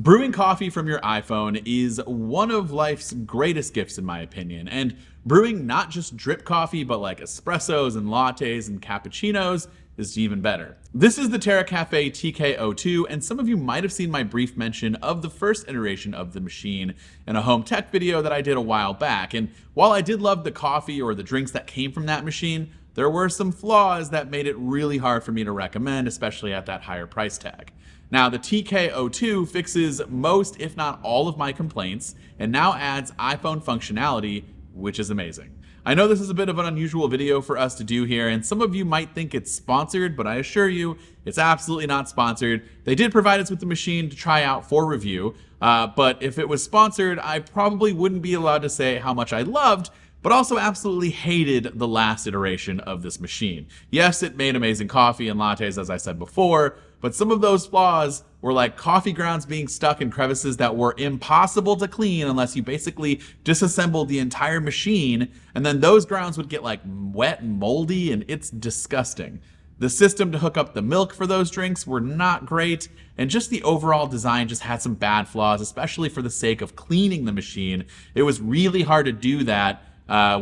Brewing coffee from your iPhone is one of life's greatest gifts in my opinion, and brewing not just drip coffee but like espressos and lattes and cappuccinos is even better. This is the Terra Kaffe TK-02, and some of you might have seen my brief mention of the first iteration of the machine in a home tech video that I did a while back, and while I did love the coffee or the drinks that came from that machine, there were some flaws that made it really hard for me to recommend, especially at that higher price tag. Now, the TK-02 fixes most, if not all, of my complaints, and now adds iPhone functionality, which is amazing. I know this is a bit of an unusual video for us to do here, and some of you might think it's sponsored, but I assure you, it's absolutely not sponsored. They did provide us with the machine to try out for review, but if it was sponsored, I probably wouldn't be allowed to say how much I loved, but also absolutely hated the last iteration of this machine. Yes, it made amazing coffee and lattes, as I said before, but some of those flaws were like coffee grounds being stuck in crevices that were impossible to clean unless you basically disassembled the entire machine, and then those grounds would get like wet and moldy, and it's disgusting. The system to hook up the milk for those drinks were not great, and just the overall design just had some bad flaws, especially for the sake of cleaning the machine. It was really hard to do that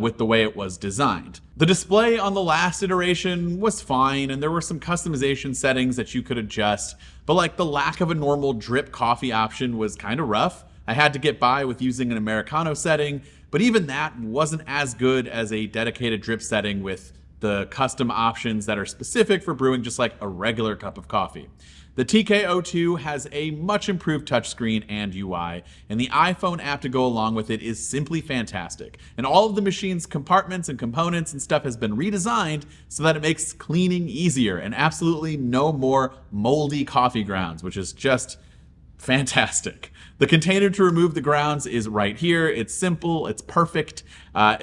with the way it was designed. The display on the last iteration was fine, and there were some customization settings that you could adjust, but like the lack of a normal drip coffee option was kind of rough. I had to get by with using an Americano setting, but even that wasn't as good as a dedicated drip setting with the custom options that are specific for brewing just like a regular cup of coffee. The TK-02 has a much improved touchscreen and UI, and the iPhone app to go along with it is simply fantastic. And all of the machine's compartments and components and stuff has been redesigned so that it makes cleaning easier and absolutely no more moldy coffee grounds, which is just fantastic. The container to remove the grounds is right here. It's simple, it's perfect,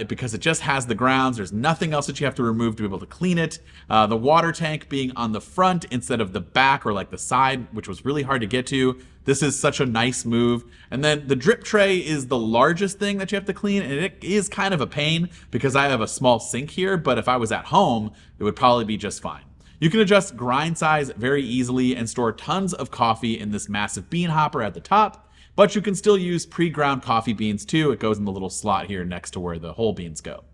because it just has the grounds. There's nothing else that you have to remove to be able to clean it. The water tank being on the front instead of the back or like the side, which was really hard to get to. This is such a nice move. And then the drip tray is the largest thing that you have to clean, and it is kind of a pain because I have a small sink here, but if I was at home, it would probably be just fine. You can adjust grind size very easily and store tons of coffee in this massive bean hopper at the top, but you can still use pre-ground coffee beans too. It goes in the little slot here next to where the whole beans go.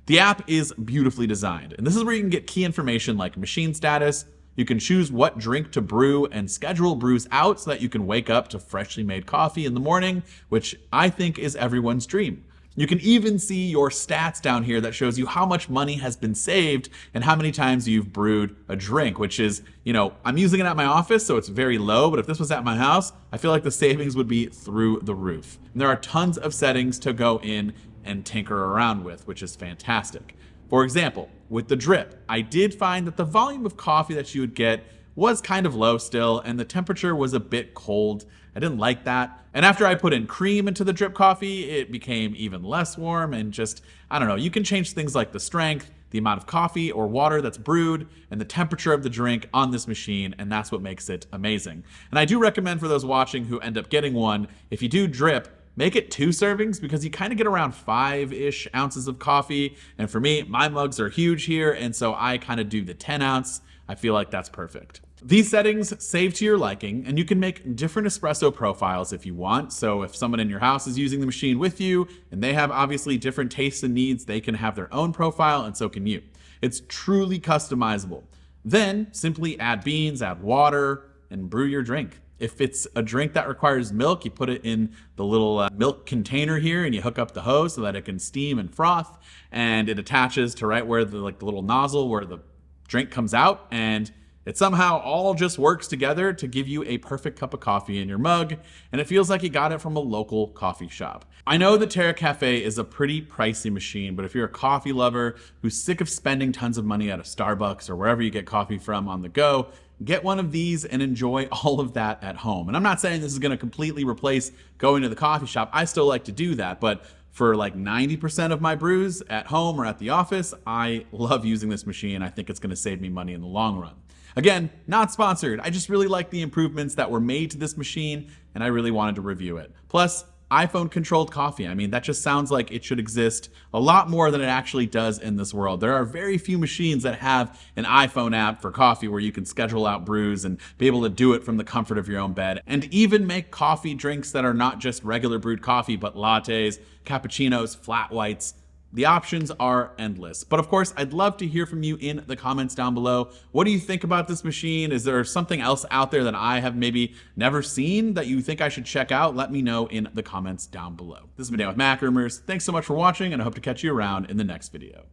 The app is beautifully designed, and this is where you can get key information like machine status. You can choose what drink to brew and schedule brews out so that you can wake up to freshly made coffee in the morning, which I think is everyone's dream. You can even see your stats down here that shows you how much money has been saved and how many times you've brewed a drink, which is, I'm using it at my office, so it's very low, but if this was at my house, I feel like the savings would be through the roof. And there are tons of settings to go in and tinker around with, which is fantastic. For example, with the drip, I did find that the volume of coffee that you would get was kind of low still, and the temperature was a bit cold. I didn't like that. And after I put in cream into the drip coffee, it became even less warm, and just, I don't know, you can change things like the strength, the amount of coffee or water that's brewed, and the temperature of the drink on this machine, and that's what makes it amazing. And I do recommend for those watching who end up getting one, if you do drip, make it 2 servings because you kind of get around 5-ish ounces of coffee. And for me, my mugs are huge here, and so I kind of do the 10 ounce. I feel like that's perfect. These settings save to your liking, and you can make different espresso profiles if you want. So if someone in your house is using the machine with you and they have obviously different tastes and needs, they can have their own profile, and so can you. It's truly customizable. Then simply add beans, add water, and brew your drink. If it's a drink that requires milk, you put it in the little milk container here and you hook up the hose so that it can steam and froth, and it attaches to right where the little nozzle where the drink comes out, and it somehow all just works together to give you a perfect cup of coffee in your mug, and it feels like you got it from a local coffee shop. I know the Terra Kaffe is a pretty pricey machine, but if you're a coffee lover who's sick of spending tons of money at a Starbucks or wherever you get coffee from on the go, get one of these and enjoy all of that at home. And I'm not saying this is going to completely replace going to the coffee shop. I still like to do that, but for like 90% of my brews at home or at the office, I love using this machine. I think it's going to save me money in the long run. Again, not sponsored. I just really like the improvements that were made to this machine, and I really wanted to review it. Plus, iPhone controlled coffee. I mean, that just sounds like it should exist a lot more than it actually does in this world. There are very few machines that have an iPhone app for coffee where you can schedule out brews and be able to do it from the comfort of your own bed, and even make coffee drinks that are not just regular brewed coffee, but lattes, cappuccinos, flat whites. The options are endless. But of course, I'd love to hear from you in the comments down below. What do you think about this machine? Is there something else out there that I have maybe never seen that you think I should check out? Let me know in the comments down below. This has been Dan with MacRumors. Thanks so much for watching, and I hope to catch you around in the next video.